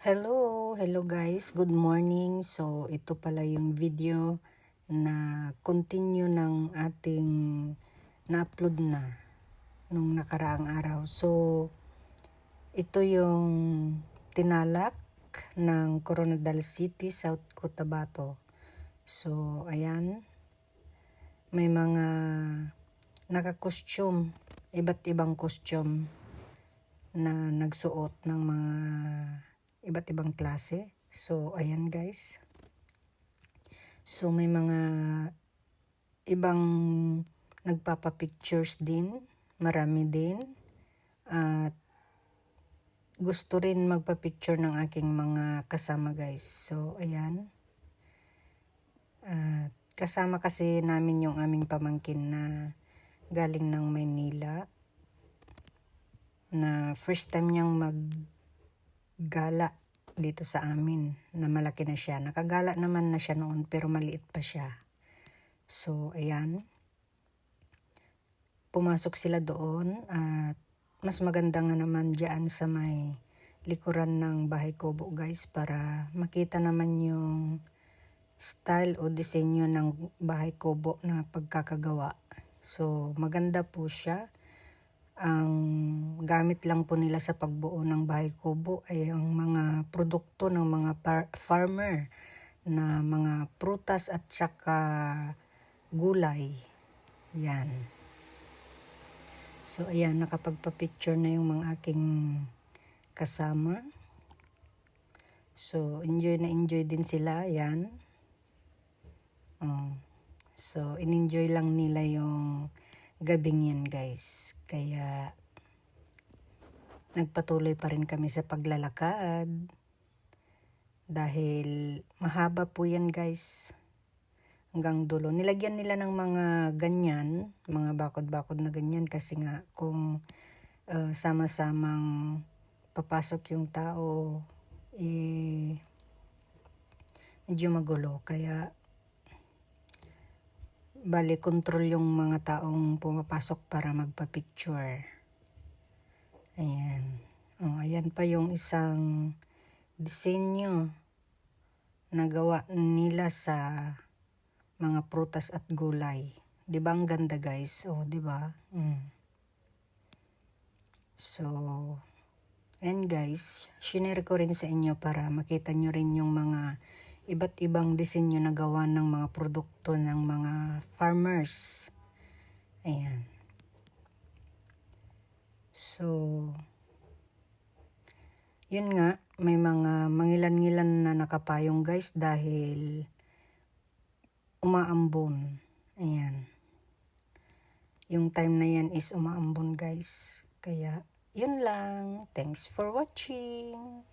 Hello guys, good morning. So ito pala yung video na continue ng ating na-upload na nung nakaraang araw. So ito yung tinalak ng Coronadal City, South Cotabato. So ayan, may mga naka-costume, iba't ibang costume na nagsuot ng mga iba't ibang klase. So ayan guys, so may mga ibang nagpapapictures din, marami din, at gusto rin magpa-picture ng aking mga kasama guys. So ayan, kasama kasi namin yung aming pamangkin na galing ng Maynila, na first time niyang maggala dito sa amin, na malaki na siya. Nakagala naman na siya noon pero maliit pa siya. So ayan, pumasok sila doon at mas maganda nga naman dyan sa may likuran ng Bahay Kubo guys, para makita naman yung style o disenyo ng Bahay Kubo na pagkakagawa. So maganda po siya. Ang gamit lang po nila sa pagbuo ng Bahay Kubo ay ang mga produkto ng mga farmer na mga prutas at saka gulay. Yan. So ayan, nakapagpa-picture na yung mga aking kasama. So enjoy na enjoy din sila. Yan. So in-enjoy lang nila yung gabing yan guys. Kaya nagpatuloy pa rin kami sa paglalakad dahil mahaba po yan guys hanggang dulo. Nilagyan nila ng mga ganyan, mga bakod-bakod na ganyan, kasi nga kung sama-samang papasok yung tao, medyo magulo. Kaya bali control yung mga taong pumapasok para magpa-picture. Ayan. Ayan pa yung isang disenyo na gawa nila sa mga prutas at gulay. 'Di ba ang ganda guys? 'di ba? So, and guys, shinare ko rin sa inyo para makita nyo rin yung mga iba't ibang disenyo na gawa ng mga produkto ng mga farmers. Ayan. So, yun nga, may mga mangilan-ngilan na nakapayong guys dahil umaambon. Ayan. Yung time na yan is umaambon guys. Kaya, yun lang. Thanks for watching.